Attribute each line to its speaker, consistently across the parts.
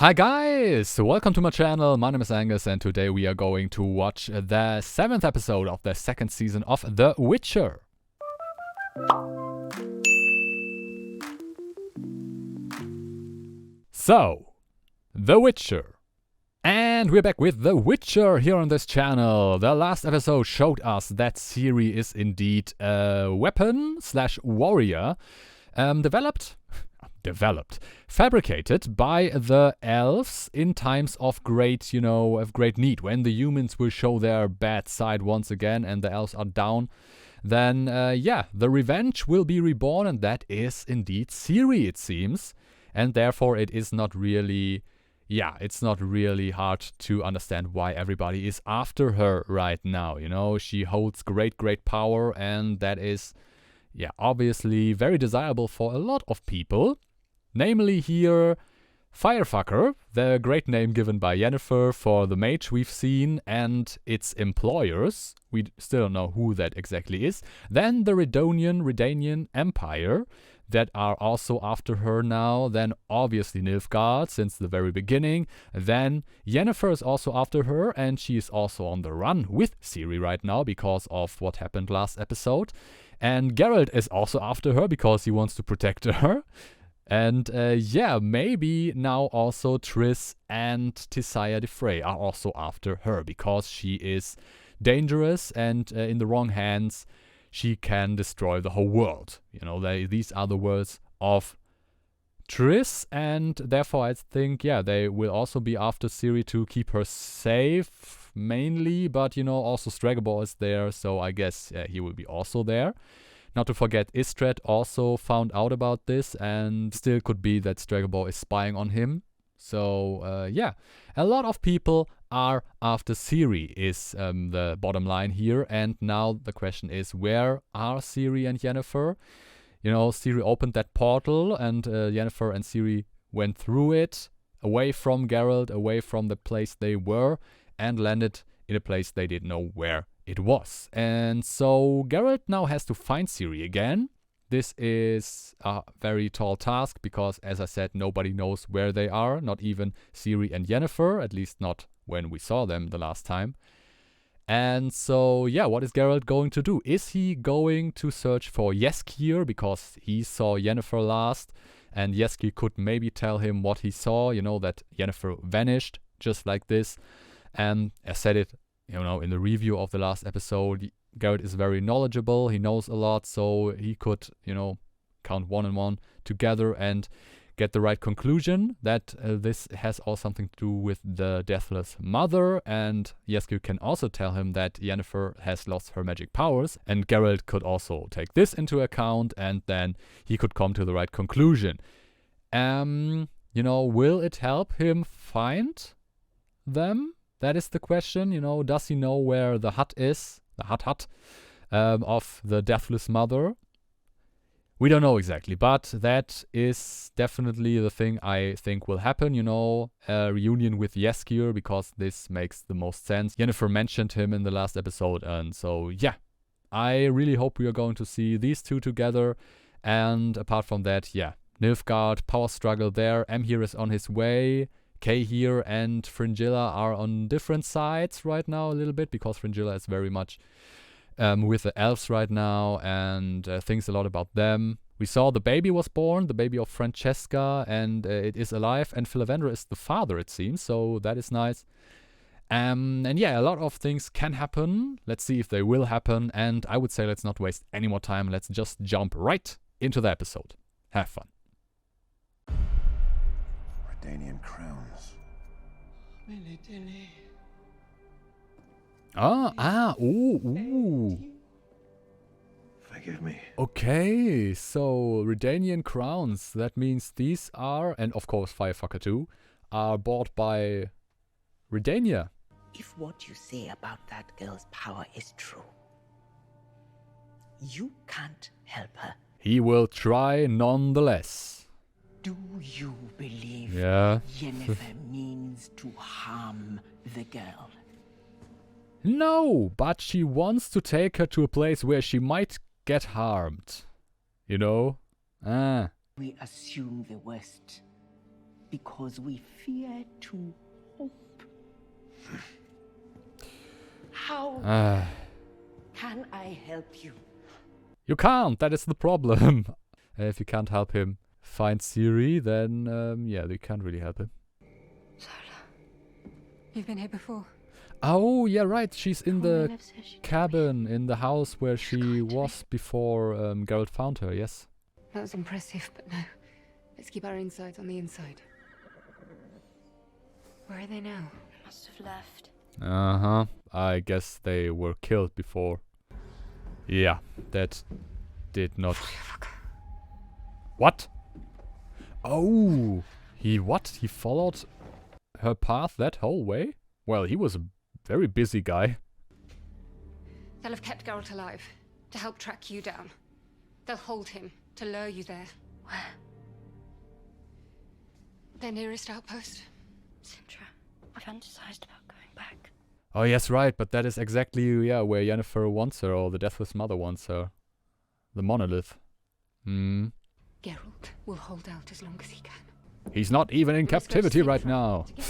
Speaker 1: Hi guys, welcome to my channel. My name is Angus and today we are going to watch the 7th episode of the 2nd season of The Witcher. So, The Witcher. And we're back with The Witcher here on this channel. The last episode showed us that Ciri is indeed a weapon/warrior fabricated by the elves in times of great need. When the humans will show their bad side once again and the elves are down, then the revenge will be reborn, and that is indeed Ciri, it seems. And therefore it is not really, it's not really hard to understand why everybody is after her right now. You know, she holds great power, and that is, obviously very desirable for a lot of people. Namely here, Firefucker, the great name given by Yennefer for the mage we've seen, and its employers. We still don't know who that exactly is. Then the Redanian Empire that are also after her now. Then obviously Nilfgaard since the very beginning. Then Yennefer is also after her, and she is also on the run with Ciri right now because of what happened last episode. And Geralt is also after her because he wants to protect her. And maybe now also Triss and Tissaia de Frey are also after her because she is dangerous, and in the wrong hands she can destroy the whole world. You know, these are the words of Triss, and therefore I think, they will also be after Ciri to keep her safe mainly, but also Stregobor is there, so I guess he will be also there. Not to forget, Istred also found out about this, and still could be that Stregobor is spying on him. So, a lot of people are after Ciri is the bottom line here. And now the question is, where are Ciri and Yennefer? You know, Ciri opened that portal, and Yennefer and Ciri went through it, away from Geralt, away from the place they were, and landed in a place they didn't know where it was. And so Geralt now has to find Ciri again. This is a very tall task because, as I said, nobody knows where they are, not even Ciri and Yennefer, at least not when we saw them the last time. And so, what is Geralt going to do? Is he going to search for Jaskier because he saw Yennefer last, and Jaskier could maybe tell him what he saw, that Yennefer vanished just like this. And I said it, in the review of the last episode, Geralt is very knowledgeable, he knows a lot, so he could, count one and one together and get the right conclusion that this has all something to do with the Deathless Mother, and Jaskier can also tell him that Yennefer has lost her magic powers, and Geralt could also take this into account, and then he could come to the right conclusion. Will it help him find them? That is the question, does he know where the hut is, the hut of the Deathless Mother? We don't know exactly, but that is definitely the thing I think will happen, a reunion with Jaskier, because this makes the most sense. Yennefer mentioned him in the last episode, and so, I really hope we are going to see these two together. And apart from that, Nilfgaard, power struggle there, MEIR is on his way. Cahir and Fringilla are on different sides right now a little bit, because Fringilla is very much with the elves right now and thinks a lot about them. We saw the baby was born, the baby of Francesca, and it is alive, and Filavendra is the father, it seems, so that is nice. And a lot of things can happen. Let's see if they will happen, and I would say let's not waste any more time. Let's just jump right into the episode. Have fun.
Speaker 2: Redanian crowns.
Speaker 1: Ooh.
Speaker 2: Forgive me.
Speaker 1: Okay, so Redanian crowns. That means these are, and of course Firefucker too, are bought by Redania.
Speaker 3: If what you say about that girl's power is true, you can't help her.
Speaker 1: He will try nonetheless.
Speaker 3: Do you believe Yennefer means to harm the girl?
Speaker 1: No, but she wants to take her to a place where she might get harmed.
Speaker 3: We assume the worst. because we fear to hope. How can I help you?
Speaker 1: You can't, that is the problem. If you can't help him find Ciri, then, yeah, you can't really help him.
Speaker 4: You've been here before.
Speaker 1: Oh, yeah, right, she's in the cabin, in the house where she was before Geralt found her, yes.
Speaker 4: That was impressive, but no. Let's keep our insides on the inside. Where are they now?
Speaker 5: Must have left.
Speaker 1: Uh-huh. I guess they were killed before. Yeah, that did not... What? Oh! He what? He followed her path that whole way? Well, he was a very busy guy.
Speaker 4: They'll have kept Geralt alive, to help track you down. They'll hold him, to lure you there.
Speaker 5: Where?
Speaker 4: Their nearest outpost.
Speaker 5: Cintra. I've fantasized about going back.
Speaker 1: Oh, yes, right, but that is exactly, yeah, where Yennefer wants her, or the Deathless Mother wants her. The monolith. Hmm.
Speaker 4: Geralt will hold out as long as he can.
Speaker 1: He's not even in captivity right now.
Speaker 4: Together.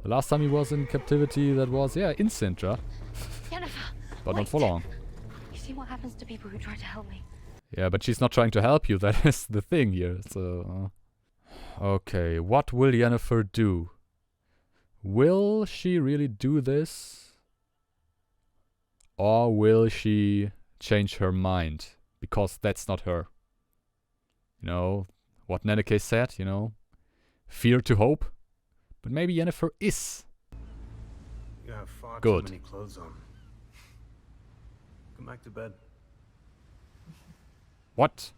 Speaker 1: The last time he was in captivity, that was, yeah, in Cintra.
Speaker 5: Yennefer!
Speaker 1: But not
Speaker 5: wait.
Speaker 1: for long.
Speaker 5: You see what happens to people who try to help me?
Speaker 1: Yeah, but she's not trying to help you, that is the thing here, so... Okay, what will Yennefer do? Will she really do this? Or will she change her mind? Because that's not her. You know, what Nenneke said, you know? Fear to hope. But maybe Yennefer is.
Speaker 2: You have far
Speaker 1: Good.
Speaker 2: too many clothes on. Come back to bed.
Speaker 1: What?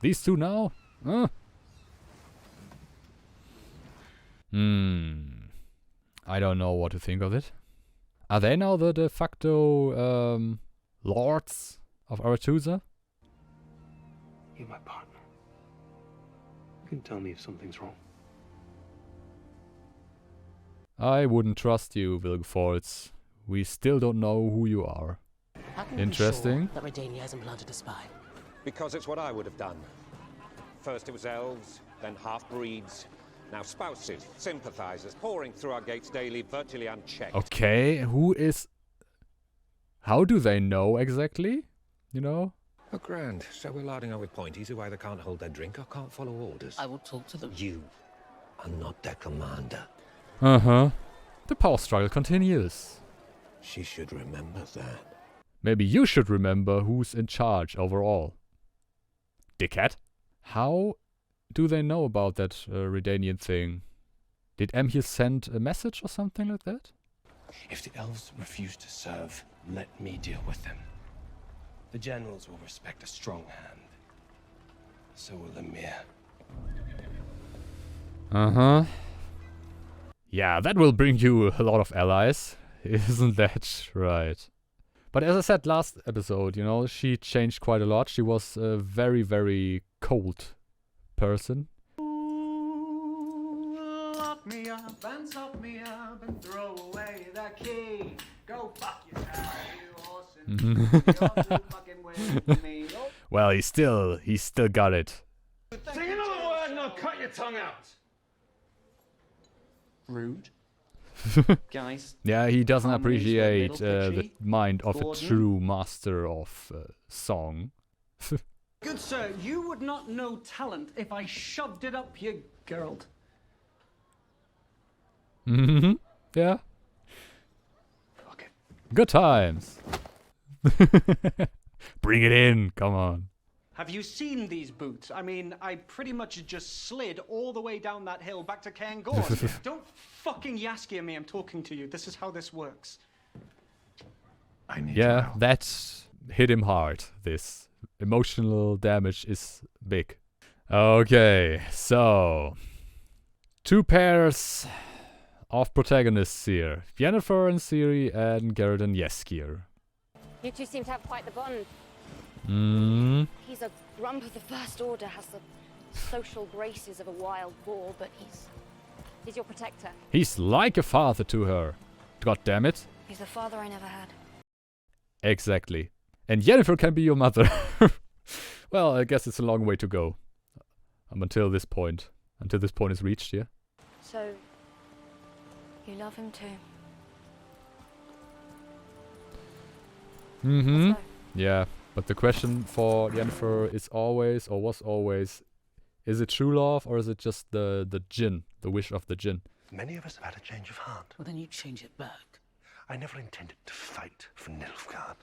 Speaker 1: These two now? Huh? I don't know what to think of it. Are they now the de facto lords of Aretusa?
Speaker 2: You're my partner. You can tell me if something's wrong.
Speaker 1: I wouldn't trust you, Vilgefortz. We still don't know who you are.
Speaker 6: How can
Speaker 1: Interesting.
Speaker 6: We be sure that Redania hasn't planted a spy?
Speaker 7: Because it's what I would have done. First it was elves, then half-breeds, now spouses, sympathizers, pouring through our gates daily, virtually unchecked.
Speaker 1: Okay, who is... How do they know exactly? You know?
Speaker 8: Oh, grand. So we're larding up with pointies who either can't hold their drink or can't follow orders.
Speaker 6: I will talk to them.
Speaker 8: You are not their commander.
Speaker 1: Uh-huh. The power struggle continues.
Speaker 8: She should remember that.
Speaker 1: Maybe you should remember who's in charge overall. Dickhead. How do they know about that Redanian thing? Did Emhyr send a message or something like that?
Speaker 9: If the elves refuse to serve, let me deal with them. The generals will respect a strong hand. So will the MEIR.
Speaker 1: Uh-huh. Yeah, that will bring you a lot of allies. Isn't that right? But as I said last episode, you know, she changed quite a lot. She was a very, very cold person.
Speaker 10: Lock me up and sock me up and throw away the key. Go fuck yourself, you horse and you're fucking with me.
Speaker 1: Well, he still got it.
Speaker 9: Say another word and I'll cut your tongue out!
Speaker 10: Rude. Guys.
Speaker 1: Yeah, he doesn't
Speaker 10: Harmonies were a
Speaker 1: appreciate
Speaker 10: little
Speaker 1: the
Speaker 10: bitchy.
Speaker 1: mind of
Speaker 10: Gordon?
Speaker 1: a true master of song.
Speaker 10: Good sir, you would not know talent if I shoved it up your Geralt.
Speaker 1: Mm-hmm. Yeah.
Speaker 10: Fuck it.
Speaker 1: Good times. Bring it in, come on.
Speaker 10: Have you seen these boots? I mean, I pretty much just slid all the way down that hill back to Cairngorm. Don't fucking Yaski at me, I'm talking to you. This is how this works.
Speaker 2: I need
Speaker 1: Yeah,
Speaker 2: your help.
Speaker 1: that hit him hard. This emotional damage is big. Okay, so 2 pairs of protagonists here. Yennefer and Ciri and Geralt and Jaskier.
Speaker 5: You two seem to have quite the bond.
Speaker 1: Mm.
Speaker 5: He's a grump of the First Order, has the social graces of a wild boar, but he's your protector.
Speaker 1: He's like a father to her. God damn it.
Speaker 5: He's the father I never had.
Speaker 1: Exactly. And Yennefer can be your mother. Well, I guess it's a long way to go. Until this point. until this point is reached here.
Speaker 5: So, you love him too?
Speaker 1: Mm-hmm.
Speaker 5: Let's go.
Speaker 1: Yeah, but the question for Yennefer is always, or was always, is it true love or is it just the djinn, the wish of the djinn?
Speaker 9: Many of us have had a change of heart.
Speaker 6: Well, then you change it back.
Speaker 9: I never intended to fight for Nilfgaard.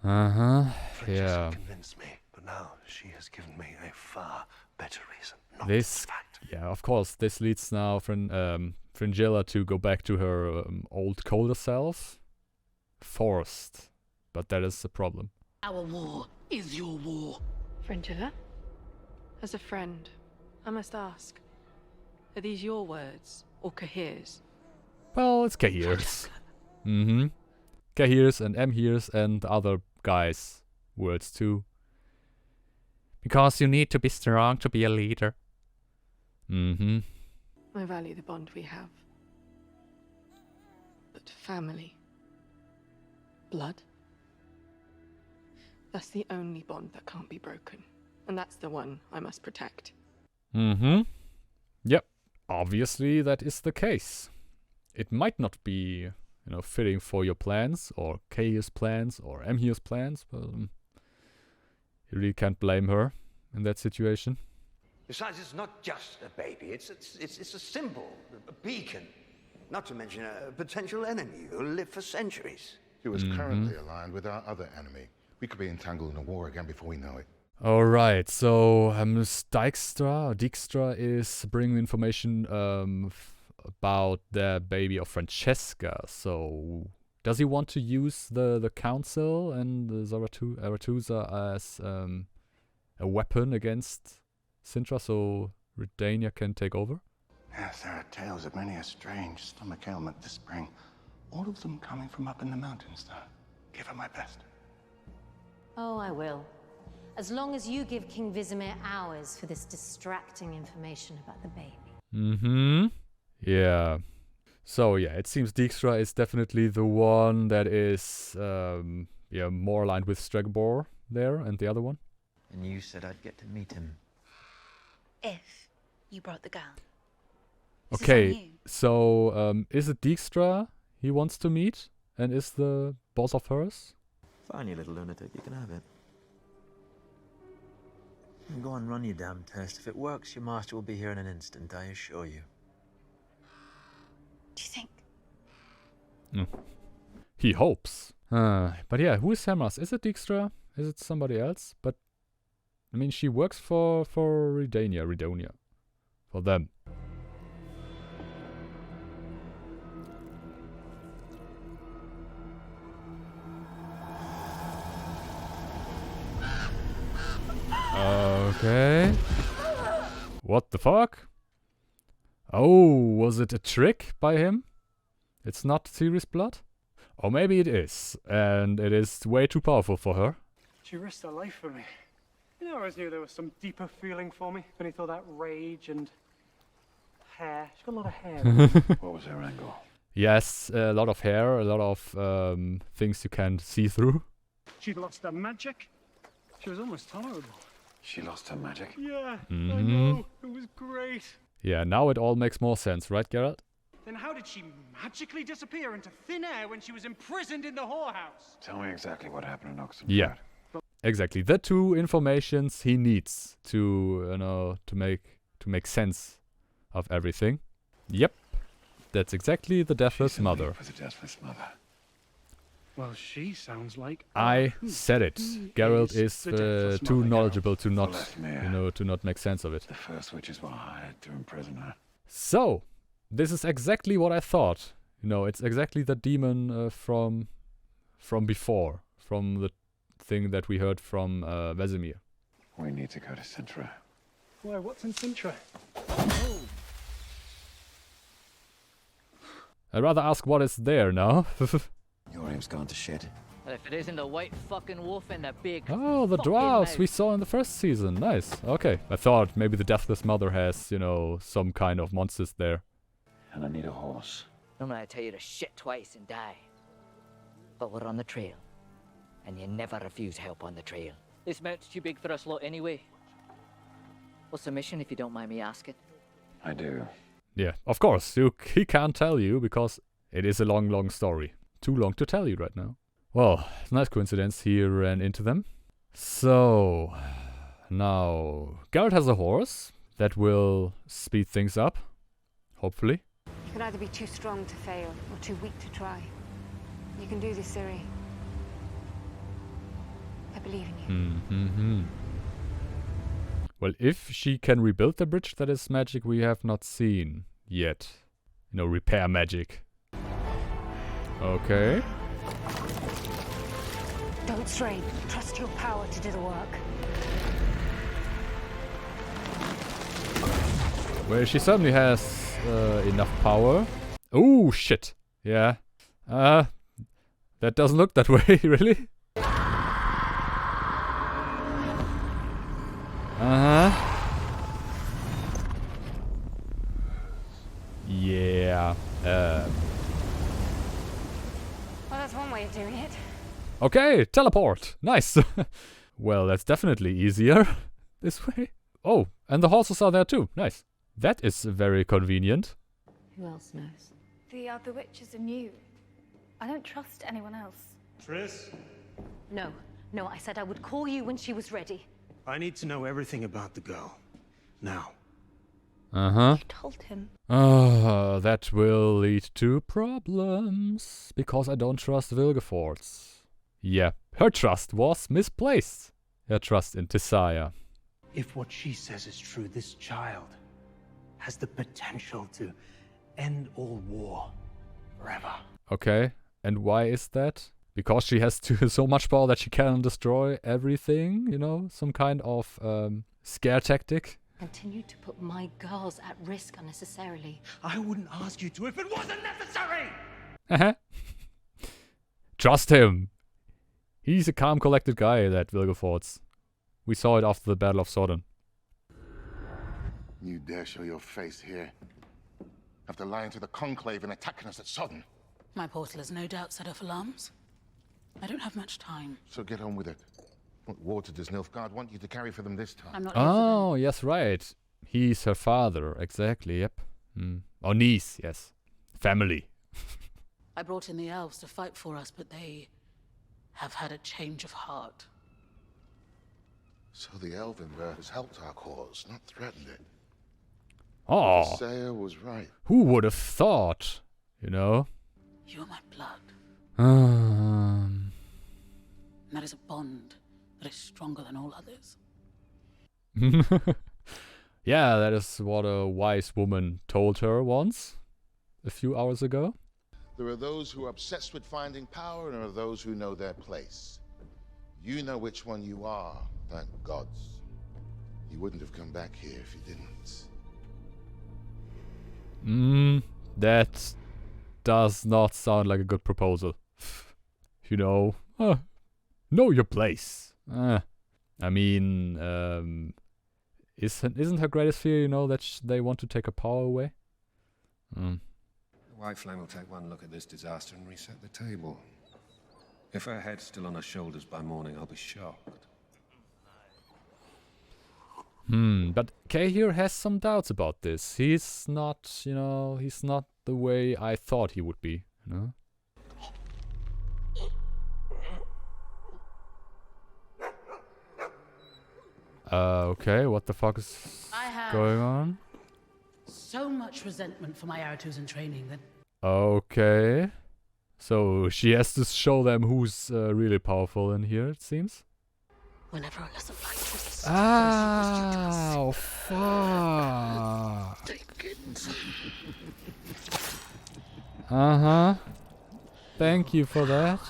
Speaker 1: Uh-huh,
Speaker 9: Fringilla
Speaker 1: yeah.
Speaker 9: convinced me, but now she has given me a far better reason not
Speaker 1: This,
Speaker 9: to fight.
Speaker 1: yeah, of course, this leads now Fringilla to go back to her old colder self. Forced, but that is the problem.
Speaker 6: Our war is your war.
Speaker 11: Fringilla? As a friend, I must ask, are these your words or Cahir's?
Speaker 1: Well, it's Cahir's. Mm-hmm. Cahir's and Emhir's and the other guys' words too. Because you need to be strong to be a leader. Mm-hmm.
Speaker 11: I value the bond we have. But family, blood, that's the only bond that can't be broken. And that's the one I must protect.
Speaker 1: Mm-hmm. Yep. Obviously that is the case. It might not be, fitting for your plans, or Cahir's plans, or Emhir's plans, but you really can't blame her in that situation.
Speaker 12: Besides, it's not just a baby. It's a symbol, a beacon. Not to mention a potential enemy who'll live for centuries.
Speaker 13: She was currently aligned with our other enemy. We could be entangled in a war again before we know it.
Speaker 1: Alright, so Dijkstra is bringing information about the baby of Francesca. So, does he want to use the council and the Arethusa as a weapon against Cintra so Redania can take over?
Speaker 13: Yes, there are tales of many a strange stomach ailment this spring. All of them coming from up in the mountains, though. Give her my best.
Speaker 14: Oh, I will. As long as you give King Vizimir hours for this distracting information about the baby.
Speaker 1: Mm-hmm. Yeah. So, yeah, it seems Dijkstra is definitely the one that is, more aligned with Stregobor there, and the other one.
Speaker 15: And you said I'd get to meet him.
Speaker 16: If you brought the girl.
Speaker 1: Okay, so, is it Dijkstra he wants to meet, and is the boss of hers?
Speaker 15: Fine, you little lunatic, you can have it. Go on, run your damn test. If it works, your master will be here in an instant, I assure you.
Speaker 16: Do you think?
Speaker 1: He hopes. But yeah, who is Samras? Is it Dijkstra? Is it somebody else? But, I mean, she works for Redonia. For them. Okay. What the fuck? Oh, was it a trick by him? It's not Ciri's blood? Or maybe it is, and it is way too powerful for her.
Speaker 10: She risked her life for me. I always knew there was some deeper feeling for me beneath all that rage and hair. She's got a lot of hair.
Speaker 13: What was her angle?
Speaker 1: Yes, a lot of hair, a lot of things you can see through.
Speaker 10: She'd lost her magic. She was almost tolerable.
Speaker 13: She lost her magic?
Speaker 10: Yeah, I know. It was great.
Speaker 1: Yeah, now it all makes more sense, right, Geralt?
Speaker 10: Then how did she magically disappear into thin air when she was imprisoned in the whorehouse?
Speaker 13: Tell me exactly what happened in Oxenford.
Speaker 1: Yeah, exactly. The two informations he needs to make sense of everything. Yep, that's exactly the Deathless Mother.
Speaker 13: For the Deathless Mother.
Speaker 10: Well, she sounds like...
Speaker 1: I said it. Geralt is too knowledgeable to not, to not make sense of it.
Speaker 13: The first witches were hired to imprison her.
Speaker 1: So, this is exactly what I thought. It's exactly the demon from before, from the thing that we heard from Vesemir.
Speaker 13: We need to go to Cintra.
Speaker 10: Why, what's in Cintra?
Speaker 1: I'd rather ask what is there now.
Speaker 15: Your aim's gone to shit.
Speaker 6: Well, if it isn't the white fucking wolf and the big...
Speaker 1: Oh, the dwarves we saw in the first season. Nice. Okay. I thought maybe the Deathless Mother has, some kind of monsters there.
Speaker 13: And I need a horse.
Speaker 6: Normally I tell you to shit twice and die. But we're on the trail. And you never refuse help on the trail. This mount's too big for us lot anyway. What's the mission, if you don't mind me asking?
Speaker 17: I do.
Speaker 1: Yeah, of course. He can't tell you because it is a long, long story. Too long to tell you right now. Well, it's a nice coincidence he ran into them. So, now, Geralt has a horse that will speed things up, hopefully.
Speaker 4: You can either be too strong to fail or too weak to try. You can do this, Ciri. I believe in you.
Speaker 1: Well, if she can rebuild the bridge, that is magic we have not seen yet. You know, repair magic. Okay.
Speaker 4: Don't strain. Trust your power to do the work.
Speaker 1: Well, she certainly has enough power. Oh, shit. Yeah. That doesn't look that way, really. Yeah.
Speaker 4: Well, that's one way of doing it.
Speaker 1: Okay, teleport. Nice. Well, that's definitely easier this way. Oh, and the horses are there too. Nice. That is very convenient.
Speaker 14: Who else knows?
Speaker 16: The other witches are new. I don't trust anyone else.
Speaker 9: Triss?
Speaker 14: No, I said I would call you when she was ready.
Speaker 9: I need to know everything about the girl. Now.
Speaker 1: You
Speaker 16: told him.
Speaker 1: That will lead to problems. Because I don't trust Vilgefortz. Yeah, her trust was misplaced. Her trust in Tissaia.
Speaker 9: If what she says is true, this child has the potential to end all war forever.
Speaker 1: Okay, and why is that? Because she has so much power that she can destroy everything, you know? Some kind of scare tactic.
Speaker 14: Continue to put my girls at risk unnecessarily.
Speaker 9: I wouldn't ask you to if it wasn't necessary!
Speaker 1: Trust him. He's a calm, collected guy, that Vilgefortz. We saw it after the Battle of Sodden.
Speaker 13: You dare show your face here? After lying to the Conclave and attacking us at Sodden?
Speaker 18: My portal has no doubt set off alarms. I don't have much time.
Speaker 13: So get on with it. What water does Nilfgaard want you to carry for them this time?
Speaker 18: I'm not
Speaker 1: Oh, yes, right. He's her father, exactly, yep. Or niece, yes. Family.
Speaker 18: I brought in the elves to fight for us, but they have had a change of heart.
Speaker 13: So the Elven bird has helped our cause, not threatened it.
Speaker 1: Oh.
Speaker 13: Tissaia was right.
Speaker 1: Who would have thought, you know?
Speaker 18: You are my blood.
Speaker 1: Um.
Speaker 18: And that is a bond that is stronger than all others.
Speaker 1: Yeah, that is what a wise woman told her once, a few hours ago.
Speaker 13: There are those who are obsessed with finding power, and there are those who know their place. You know which one you are, thank gods. You wouldn't have come back here if you didn't.
Speaker 1: That does not sound like a good proposal. You know, know your place. I mean, isn't her greatest fear, you know, that they want to take her power away?
Speaker 8: The White Flame will take one look at this disaster and reset the table. If her head's still on her shoulders by morning, I'll be shocked.
Speaker 1: But Cahir has some doubts about this. He's not, you know, he's not the way I thought he would be, you know? Okay, what the fuck is going on?
Speaker 18: So much resentment for my Aratus in training that...
Speaker 1: Okay. So she has to show them who's really powerful in here, it seems.
Speaker 18: Whenever a lesson like this...
Speaker 1: Oh, fuck.
Speaker 18: Take it.
Speaker 1: Thank you for that.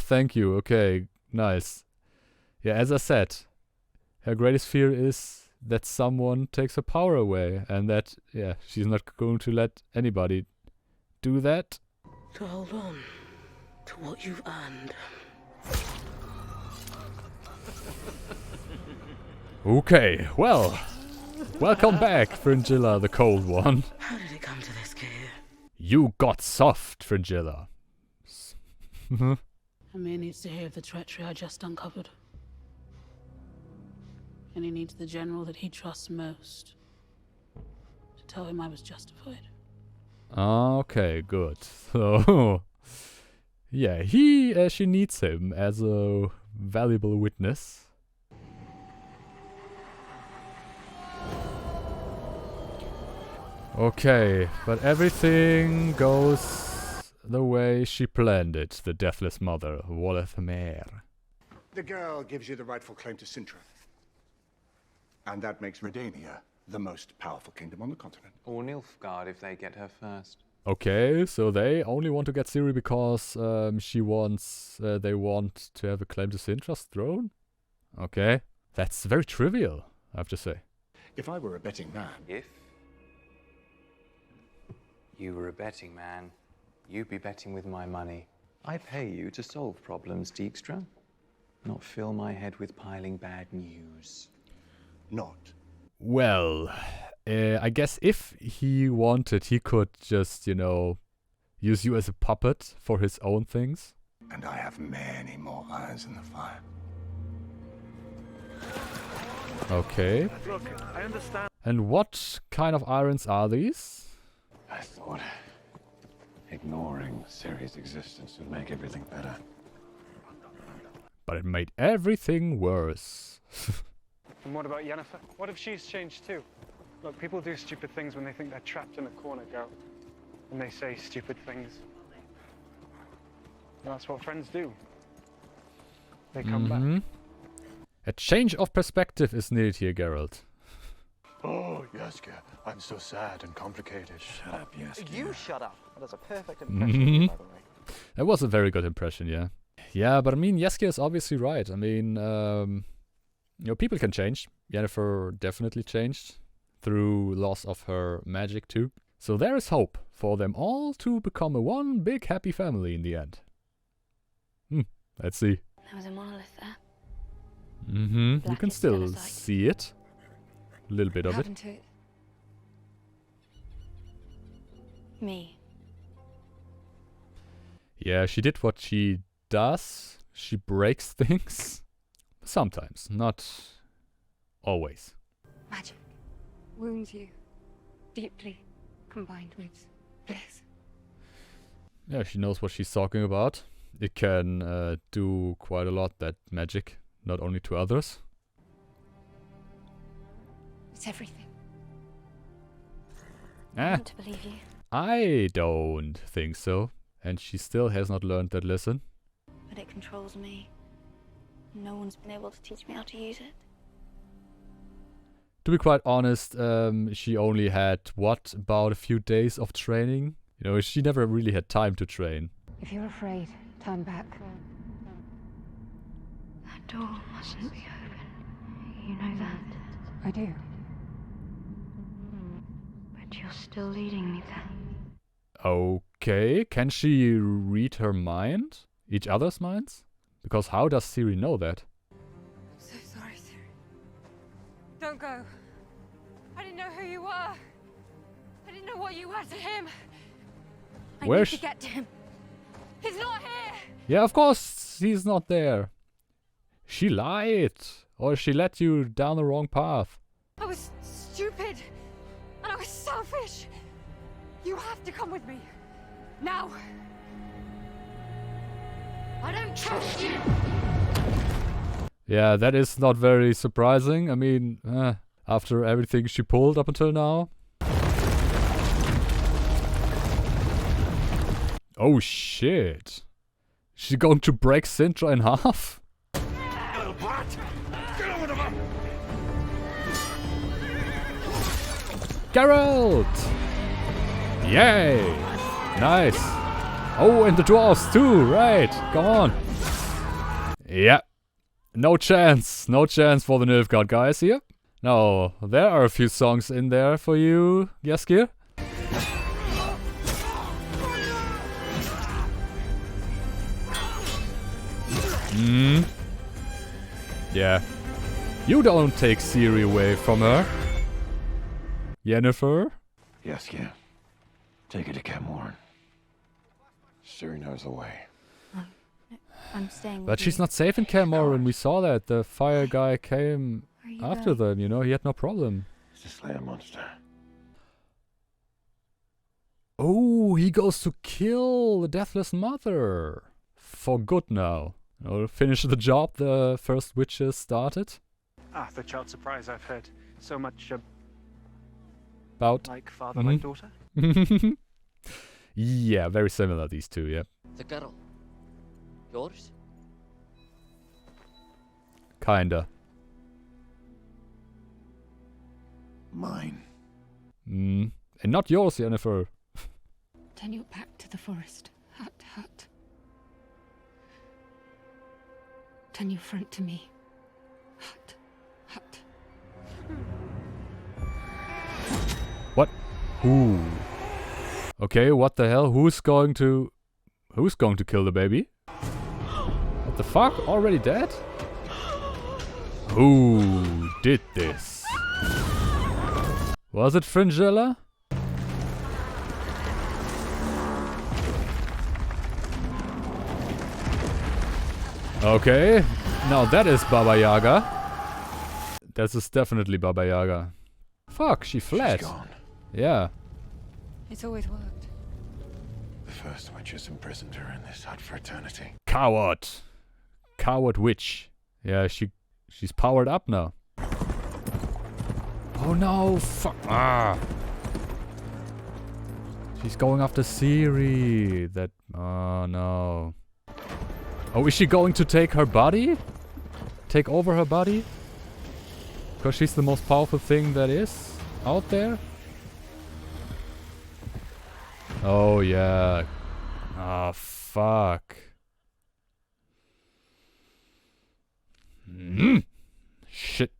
Speaker 1: Thank you. Okay, nice. Yeah, as I said, her greatest fear is that someone takes her power away, and that, yeah, she's not going to let anybody do that.
Speaker 18: To hold on to what you've earned.
Speaker 1: Okay, well, welcome back, Fringilla, the cold one.
Speaker 18: How did it come to this, kid?
Speaker 1: You got soft, Fringilla.
Speaker 18: Amir needs to hear of the treachery I just uncovered. And he needs the general that he trusts most tell him I was justified.
Speaker 1: Okay, good. So, yeah, she needs him as a valuable witness. Okay, but everything goes the way she planned it, the Deathless Mother, VOLETH MEIR.
Speaker 17: The girl gives you the rightful claim to Cintra. And that makes Redania the most powerful kingdom on the continent.
Speaker 2: Or Nilfgaard if they get her first.
Speaker 1: Okay, so they only want to get Ciri because they want to have a claim to Cintra's throne? Okay, that's very trivial, I have to say.
Speaker 17: If I were a betting man...
Speaker 2: If you were a betting man, you'd be betting with my money. I pay you to solve problems, Dijkstra, not fill my head with piling bad news.
Speaker 17: Not.
Speaker 1: Well, I guess if he wanted, he could just, you know, use you as a puppet for his own things.
Speaker 17: And I have many more irons in the fire.
Speaker 1: Okay.
Speaker 19: Look, I understand.
Speaker 1: And what kind of irons are these?
Speaker 8: I thought ignoring Ciri's existence would make everything better.
Speaker 1: But it made everything worse.
Speaker 19: And what about Yennefer? What if she's changed too? Look, people do stupid things when they think they're trapped in a corner, Geralt. And they say stupid things. And that's what friends do. They come back.
Speaker 1: A change of perspective is needed here, Geralt.
Speaker 19: Oh, Jaskier, I'm so sad and complicated.
Speaker 8: Shut up, Jaskier.
Speaker 20: You shut up. That is a perfect impression, of you, by the way.
Speaker 1: That was a very good impression, yeah. Yeah, but I mean, Jaskier is obviously right. I mean, you know, people can change. Yennefer definitely changed through loss of her magic too. So there is hope for them all to become a one big happy family in the end. Let's see.
Speaker 5: There was a monolith there.
Speaker 1: You can still see it. A little bit of it.
Speaker 5: Me.
Speaker 1: Yeah, she did what she does. She breaks things. Sometimes, not always.
Speaker 4: Magic wounds you deeply, combined with bliss.
Speaker 1: Yeah, she knows what she's talking about. It can do quite a lot, that magic, not only to others.
Speaker 4: It's everything.
Speaker 5: I want to believe you.
Speaker 1: I don't think so. And she still has not learned that lesson.
Speaker 5: But it controls me. No one's been able to teach me how to use it.
Speaker 1: To be quite honest, she only had, what, about a few days of training? You know, she never really had time to train.
Speaker 4: If you're afraid, turn back.
Speaker 5: That door mustn't be open. You know that?
Speaker 4: I do.
Speaker 5: But you're still leading me there.
Speaker 1: Okay, can she read her mind? Each other's minds? Because how does Ciri know that?
Speaker 4: I'm so sorry, Ciri. Don't go. I didn't know who you were. I didn't know what you were to him. I need to get to him. He's not here.
Speaker 1: Yeah, of course he's not there. She lied. Or she led you down the wrong path.
Speaker 4: I was stupid. And I was selfish. You have to come with me. Now. I don't trust you.
Speaker 1: Yeah, that is not very surprising. I mean, after everything she pulled up until now. Oh shit. She's going to break Cintra in half?
Speaker 19: Little brat! Get over them!
Speaker 1: Geralt! Yay! Nice! Oh, and the dwarves too, right? Come on! Yeah. No chance. No chance for the Nilfgaard guys here. No, there are a few songs in there for you, Jaskier. Yeah. You don't take Ciri away from her. Yennefer?
Speaker 8: Jaskier. Take it to Camorn. Ciri knows the way.
Speaker 5: I'm staying with
Speaker 1: But she's not safe in Camorn. We saw that. The fire guy came after them, you know. He had no problem.
Speaker 8: It's a Slayer monster.
Speaker 1: Oh, he goes to kill the Deathless Mother. For good now. Finish the job the first witches started.
Speaker 19: The child surprise I've heard so much
Speaker 1: About
Speaker 19: like father, like daughter.
Speaker 1: Yeah, very similar, these two, yeah.
Speaker 6: The girl. Yours?
Speaker 1: Kinda.
Speaker 13: Mine.
Speaker 1: And not yours, Yennefer.
Speaker 4: Turn your back to the forest. Hut. Turn your front to me. Hut.
Speaker 1: What? Ooh. Okay, what the hell? Who's going to kill the baby? What the fuck? Already dead? Who did this? Was it Fringilla? Okay, now that is Baba Yaga. This is definitely Baba Yaga. Fuck, she fled.
Speaker 8: She's gone.
Speaker 1: Yeah.
Speaker 4: It's always worked.
Speaker 8: The first witches imprisoned her in this hut for eternity.
Speaker 1: Coward. Coward witch. Yeah, she's powered up now. Oh no, fuck. She's going after Ciri. Oh no. Oh, is she going to take her body? Take over her body? Because she's the most powerful thing that is out there? Oh yeah. Ah, fuck. Shit.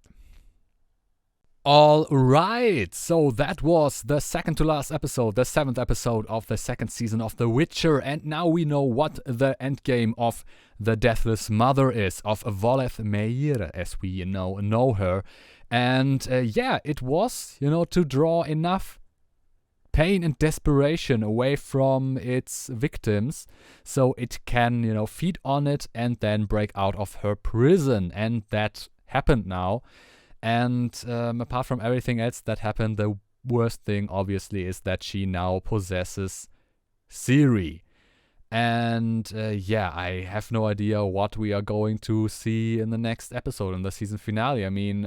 Speaker 1: Alright, so that was the second to last episode, the 7th episode of the 2nd season of The Witcher, and now we know what the endgame of the Deathless Mother is, of VOLETH MEIR, as we know her. And yeah, it was, to draw enough pain and desperation away from its victims, so it can, feed on it and then break out of her prison, and that happened now. And apart from everything else that happened, the worst thing, obviously, is that she now possesses Ciri. And yeah, I have no idea what we are going to see in the next episode, in the season finale. I mean,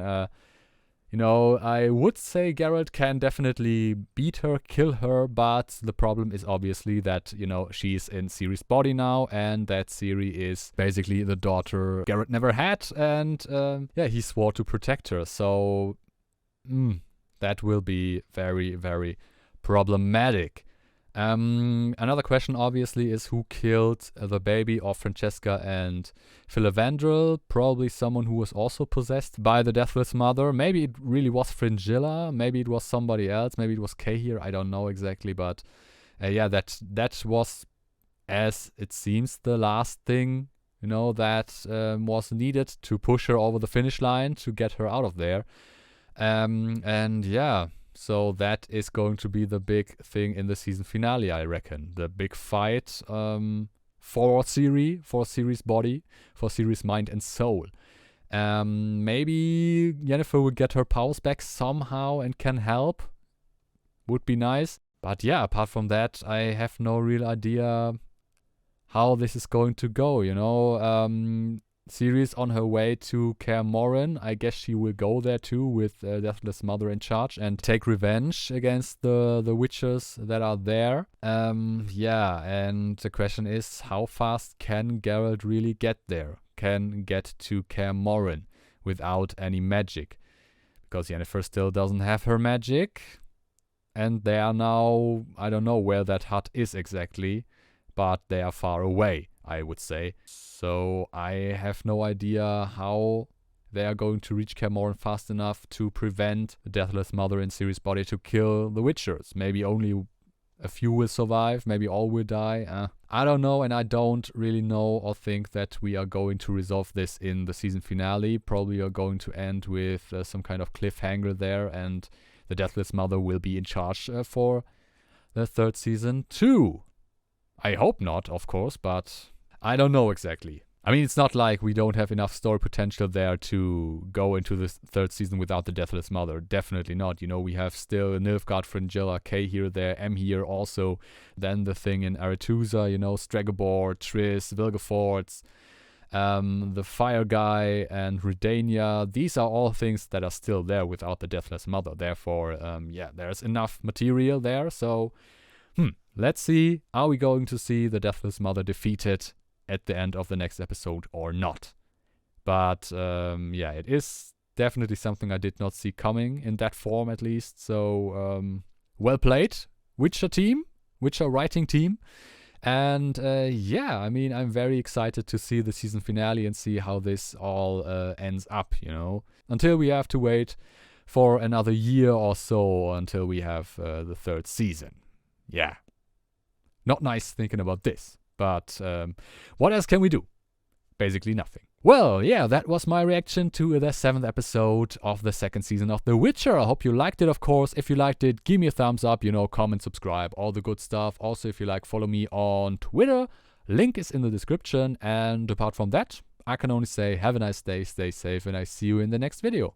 Speaker 1: I would say Geralt can definitely beat her, kill her, but the problem is obviously that, she's in Ciri's body now, and that Ciri is basically the daughter Geralt never had, and yeah, he swore to protect her, so that will be very, very problematic. Another question, obviously, is who killed the baby of Francesca and Filavandrel? Probably someone who was also possessed by the Deathless Mother. Maybe it really was Fringilla. Maybe it was somebody else. Maybe it was Cahir. I don't know exactly. But yeah, that was, as it seems, the last thing, that was needed to push her over the finish line, to get her out of there. And yeah. So that is going to be the big thing in the season finale, I reckon. The big fight for Ciri's body, for Ciri's mind and soul. Maybe Yennefer will get her powers back somehow and can help. Would be nice. But yeah, apart from that, I have no real idea how this is going to go, Ciri's on her way to Kaer Morhen. I guess she will go there too, with Deathless Mother in charge, and take revenge against the witches that are there. Yeah, and the question is, how fast can Geralt really get there? Can get to Kaer Morhen without any magic? Because Yennefer still doesn't have her magic, and they are now, I don't know where that hut is exactly, but they are far away, I would say. So I have no idea how they are going to reach Kaer Morhen fast enough to prevent the Deathless Mother in Ciri's body to kill the Witchers. Maybe only a few will survive, maybe all will die. I don't know, and I don't really know or think that we are going to resolve this in the season finale. Probably are going to end with some kind of cliffhanger there, and the Deathless Mother will be in charge for the 3rd season too. I hope not, of course, but I don't know exactly. I mean, it's not like we don't have enough story potential there to go into this third season without the Deathless Mother. Definitely not. You know, we have still Nilfgaard, Fringilla, Kay here, there, M here also. Then the thing in Aretusa, you know, Stregobor, Triss, Vilgefortz, the Fire Guy, and Redania. These are all things that are still there without the Deathless Mother. Therefore, yeah, there's enough material there. So, let's see. Are we going to see the Deathless Mother defeated at the end of the next episode or not? But yeah, it is definitely something I did not see coming in that form, at least. So well played, Witcher team, Witcher writing team. And yeah, I mean, I'm very excited to see the season finale and see how this all ends up, you know, until we have to wait for another year or so until we have the third season. Yeah, not nice thinking about this. But what else can we do? Basically nothing. Well, yeah, that was my reaction to the 7th episode of the 2nd season of The Witcher. I hope you liked it, of course. If you liked it, give me a thumbs up, you know, comment, subscribe, all the good stuff. Also, if you like, follow me on Twitter. Link is in the description. And apart from that, I can only say have a nice day, stay safe, and I see you in the next video.